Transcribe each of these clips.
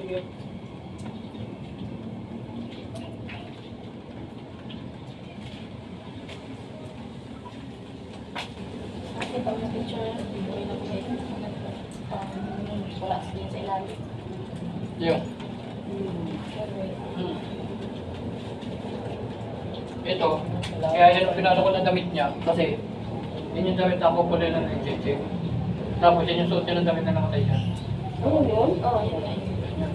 Sige. Kasi pag na-picture, buhay na buhay. Wala sila sa ilalim. Yung. Ito, kaya yan ang pinalo ko ng damit niya kasi yun yung damit na ako po nila ng check. Tapos yun yung suot niya ng damit na namatay siya. Ano yun? Oo, yun. Yan.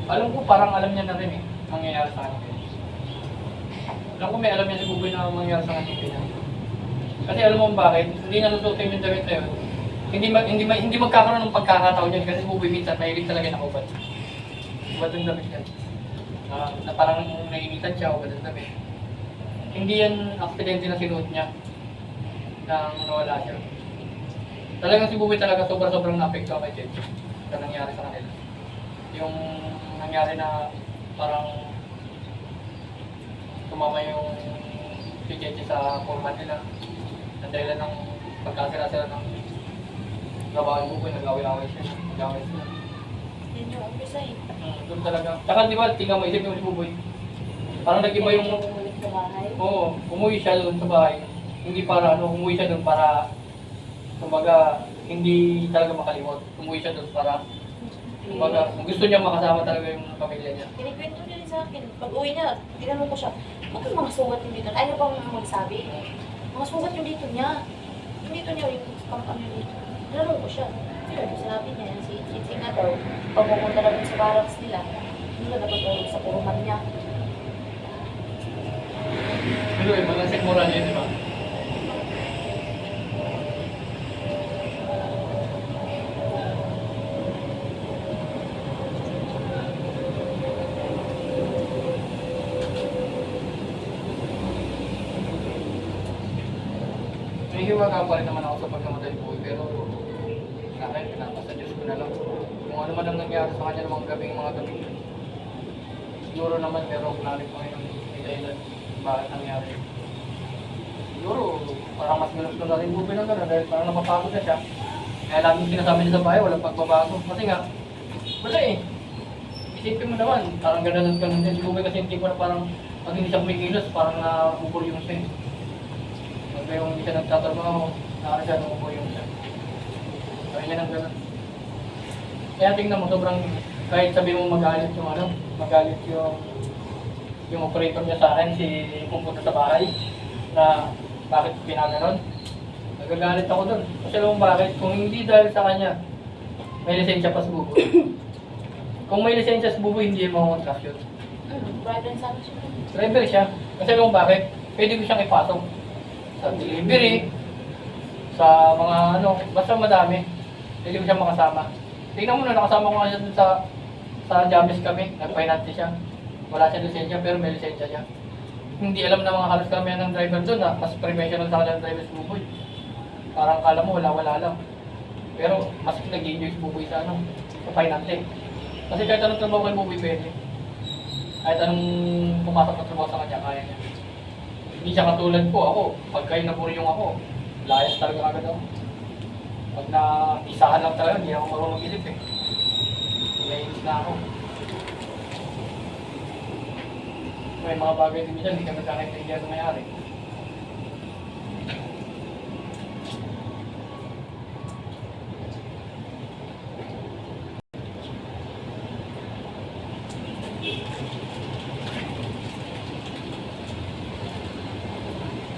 Alam ko parang alam niya na rin eh, mangyayari sa akin. Alam ko may alam niya si Buboy na mangyayari sa akin yung kasi alam mo bakit? Hindi na natututin yung damit na yun. Hindi magkakaroon ng pagkakataon yan kasi Buboy minsan mahilig talaga na kubad. Kubad ng damit yan. Na parang nainitan siya o kubad ng damit. Hindi yan aksidente na sinuot niya nang nawala siya. Talagang si Buboy talaga sobrang na-apekto kay Jet sa nangyari sa kanila. Yung nangyari na parang tumama yung si Jet sa format nila. Ang dahilan ng pagkasira sila ng trabaho ng Buboy, nag-away-away siya. Nag-away sila. Yan yung umpisa eh. Doon talaga. Tsaka di ba, tingnan mo, isip yung si Buboy. Parang nag-iba yung... Umulit sa bahay. Oo, umuwi siya doon sa bahay. Hindi para umuwi siya doon para... Kumbaga, hindi talaga makalimot. Umuwi siya doon para... Kumbaga, gusto niya makasama talaga yung pamilya niya. Kinikwento niya rin sa akin. Pag uwi niya, tinanong ko siya, bakit mga sugat yung dito? Ay, ano bang magsabi? Mga sugat yung dito niya. Yung dito niya, yung kampanya dito. Tinanong ko siya. Yun, sinabi niya, si Chichi nga daw, pag pumunta na dun sa barracks nila, hindi na napatulog sa puruman niya. Pero eh, mga sikmura niya, di ba? May hiwaga pa rin naman ako sa pagkamatay ni Buboy, pero sa akin, pinapasa Diyos ko na lang. Kung ano man ang nangyari sa kanya ng mga gabi. Siguro naman merong knowledge ko ngayon may dahilan bakit nangyari. Siguro, parang mas ginusto na rin Buboy ng gano'n dahil parang napapagod na siya. Kaya laging sinasabi niya sa bahay, walang pagbabago. Kasi nga, wala eh. Isipin mo naman, parang gano'n din si Buboy kasi hindi ko na parang pag hindi siya kumikilos, parang nabubur yung siya. Pagka yung hindi siya nagtatrabaho, nakaka siya nabubur yung siya. Kaya yan ang gano'n. Kaya tingnan mo, sobrang, kahit sabi mo magalit yung operator niya sa akin, si pupunta sa bahay, na bakit pinaganon. Nagagalit ako doon. Kasi alam mo bakit, kung hindi dahil sa kanya, may lisensya pa sa Buboy. Kung may lisensya sa Buboy, hindi yung mga contract yun. Driver and sa siya. Driver siya. Kasi alam mo bakit, pwede ko siyang ipasok sa delivery, sa mga ano, basta madami. Pwede ko siyang makasama. Tingnan mo na, nakasama ko nga siya dun sa James kami, nag-finance siya. Wala siyang lisensya pero may lisensya siya. Hindi alam na mga halos kami ng driver doon na mas professional sa kanila ng driver sa Buboy. Parang kala mo wala lang. Pero mas nag-enjoy si Buboy sa finance. Kasi kahit anong trabaho kay Buboy pwede. Kahit anong pumasok na trabaho sa kanya, kaya niya. Hindi siya katulad ko, ako, pagka naburyong ako, layas talaga agad ako. Pag na-isahan lang talaga, hindi ako marunong mag-isip eh. Naiinis na ako. May mga bagay din dyan, hindi kami kakaintindihan na mayari.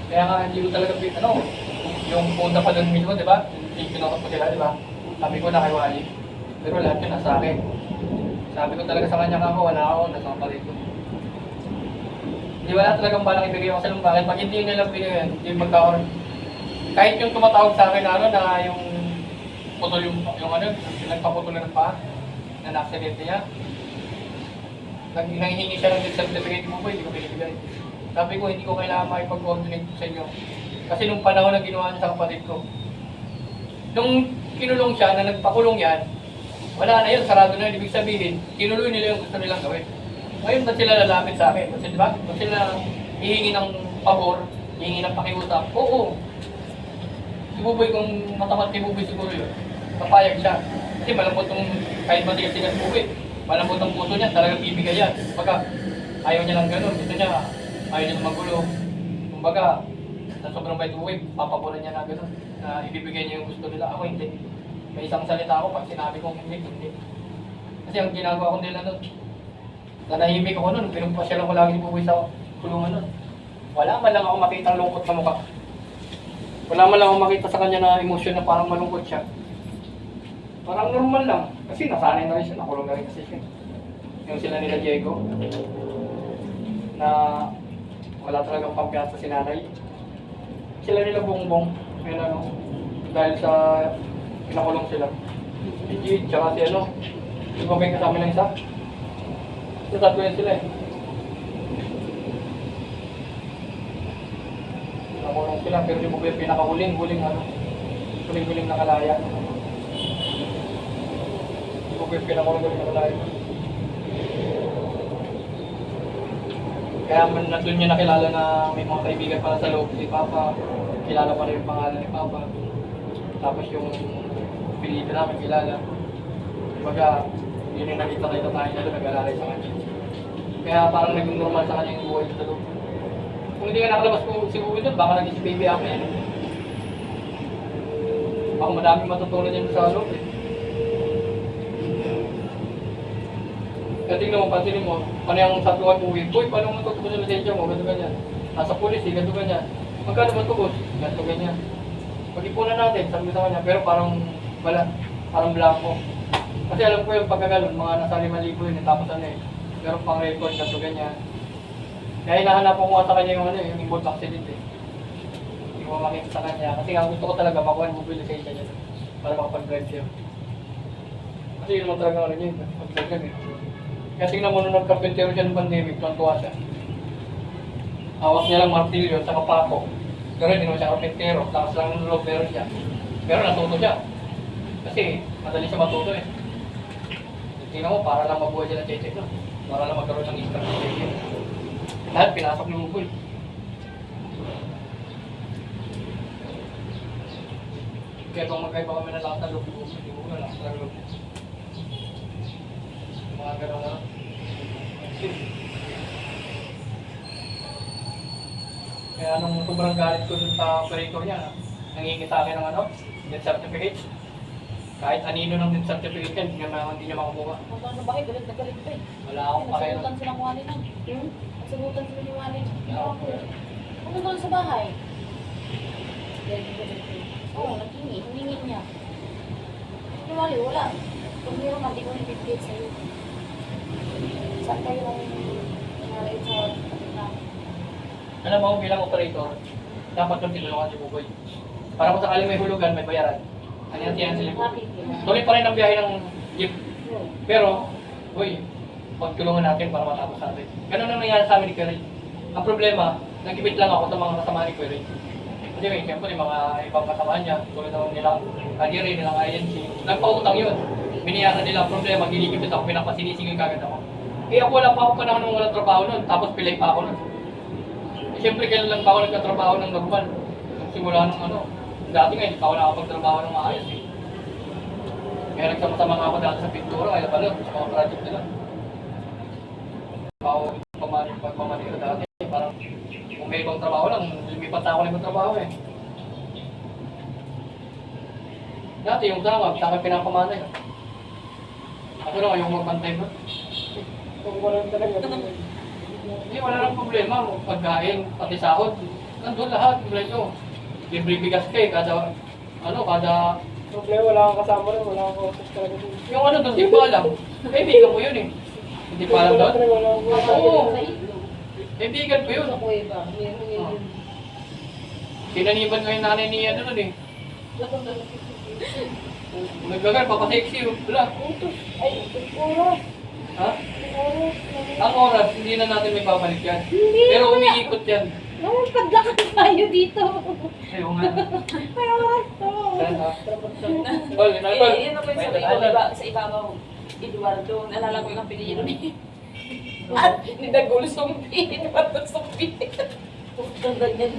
Kaya nga hindi ko talaga yung punta pa doon mismo, di ba? Yung pinakot ko sila, di ba? Sabi ko na kay Wally. Pero lahat yun nasa akin. Sabi ko talaga sa kanya ako, wala ako, nasa kapalit ko. Hindi wala talagang balang ibigay ako sa lang bakit. Pag hindi nila binigyan, hindi magkakaroon. Kahit yung tumatawag sa akin na na yung putol yung nagpaputol na ng paa, na na-accident niya. Nanghihingi siya ng certificate mo po, hindi ko binibigay. Sabi ko, hindi ko kailangan makipag-coordinate sa inyo. Kasi nung panahon na ginawa niya sa kapatid ko, nung kinulong siya, na nagpakulong yan, wala na yun, sarado na yun. Ibig sabihin, kinuloy nila yung gusto nilang gawin. Ngayon, ba't sila lalapit sa akin? Kasi diba? Ba't sila hihingi ng pabor, hihingi ng pakiusap? Oo. Si Buboy, kung matamat kay Buboy siguro yun, papayag siya. Kasi malambot yung, kahit matigas-tigas si Buboy, malambot ang puso niya, talagang bibigay yan. Kumbaga, ayaw niya lang ganun. Gusto niya, ayaw niya magulo. Kumbaga, sa sobrang bait Buboy, papaboran niya na ganun. Na ibibigay niya yung gusto nila. Ako hindi. May isang salita ako, pag sinabi kong hindi. Kasi ang ginagawa ko nila nun, nanahimik ako nun, pinagpasyalan ko lagi si Buboy sa kulungan nun. Wala man lang ako makita ang lungkot sa mukha. Wala man lang ako makita sa kanya na emosyon na parang malungkot siya. Parang normal lang. Kasi nasanay na rin siya, nakulong na rin kasi siya. Yung sila nila Diego, na wala talagang pampiyansa si nanay. Sila nila Bongbong, yun ano, dahil sa pinakulong sila. Si G, tsaka si ano, yung may kasama ng isa. So, tatlo yan sila eh. Nakulong sila, pero si Buboy pinakahuling ano, huling nakalaya. Si Buboy pinakahuling nakalaya. Kaya man na doon niya nakilala na may mga kaibigan pala sa loob si Papa. Kilala pa rin yung pangalan ni Papa. Tapos yung pinili namin kilala. Kumbaga, yun yung nakita-kita tayo na doon, nag-alalay sa kanya. Kaya parang naging normal sa kanya yung buhay sa loob. Kung hindi ka nakalabas ko si Buboy doon, baka naging si Baby ako yan. Baka madaming matutunan niya sa loob eh. Kaya tingnan mo, pansinin mo, paano yung sa tuwa Buboy, boy, paano mo tutubos yung lisensya mo, ganito ganyan. Nasa pulis eh, ganito ganyan. Magkano ba tubos? Ganito ganyan. Pag-ipunan natin, sabi ko sa kanya, pero parang wala, parang blanco. Kasi alam ko yung pagkagalon, mga nasa 5,000 yun, tapos ano eh, pero pang record, ganito ganyan. Kaya hinahanap ko nga sa kanya yung ano yung involved accident eh. Hindi ko makita sa kanya, kasi nga gusto ko talaga makuha yung mobile lisensya niya para makapag-drive siya. Kasi yun naman talaga ano yun, pag-drive eh. Kaya tingnan mo nung nagkarpentero siya ng pandemic, tuwan-tuwa siya. Hawak niya lang martilyo at saka pako. Pero hindi naman siya karpentero, lakas lang ng loob meron siya. Pero natuto siya. Kasi madali siya matuto eh. Tingnan mo, para lang mabuhay siya ng cheche no? Para lang magkaroon ng iskar ng cheche. Lahat pinasok ni Buboy. Kaya kung magkaiba kami na lakas ng loob, hindi mo na lakas ng loob. Mga gano'n na. Kaya nung sobrang galit ko dun sa operator niya, nangingi sa akin ng ano, death certificate. Kahit anino ng death certificate yan, hindi niya makukuha. Ano ba kayo? Galit na galit pa eh. Wala akong pakialam. Nagsagutan silang wali na. Nagsagutan sila ni wali na. Ano doon sa bahay? Oo, naghingi. Humingi niya. Ni wali, wala. Kung meron man, di ko nabibigay sa'yo. Saan kayo nangyari sa namin? Alam mo, bilang operator, dapat kong tinulungan si Buboy. Para kung sakaling may hulugan, may bayaran. Ano yan sila? Tuloy pa rin ang biyahe ng jeep. Pero, uy, pagtulungan natin para matapos natin. Ganun ang nangyari sa amin ni Query. Ang problema, nag-ibit lang ako sa mga kasama ni Query. Kasi may siyempre, mga ibang kasama niya, tulad naman nilang kadiri, nilang INC, nagpautang yun. Biniyasan nila ang problema, giligipit ako, pinapasinisingin kagad ako. Eh ako wala pa ako panahon nung walang trabaho nun, tapos pilay pa ako nun. Eh, siyempre, kailan lang pa ako nagkatrabaho ng normal. Nung simula nung ano, dati nga hindi pa ako nakapagtrabaho ng maayos eh. Kaya nagsama-sama nga ako dati sa pintura, kaya pala, sa mga project nila. Ako pagmamanila dati, parang kung may ibang trabaho lang, lumipat na ako ng ibang trabaho eh. Dati yung sangap, sa akin pinapamanay. Ako lang yung magbantay ba? Hindi, wala nang problema. Pagkain, pati sahod. Nandun lahat. Libre bigas kayo kada, kada... Problema, wala kang kasama rin, wala kang kausap talaga dun. Yung ano doon, di ko alam. Kaibigan ko yun eh. Hindi pa alam doon? Oo. Kaibigan ko yun. Sinaniban ko yung nanay niya doon eh. Naglagan, papasexy. Wala. Ay, oras. Ha? Oras. Ang oras, hindi na natin may babalik yan. Hindi. Pero umiikot yan. Naman, paglakad tayo dito. Ayaw nga. May oras to. Saan ha? Tol, tol. Yun ako yung sabi ko, sa ibabaw, Eduardo, nalala ko yung apelido ni at ni Dagul Sumpi, Eduardo Sumpi. Ganda niyan.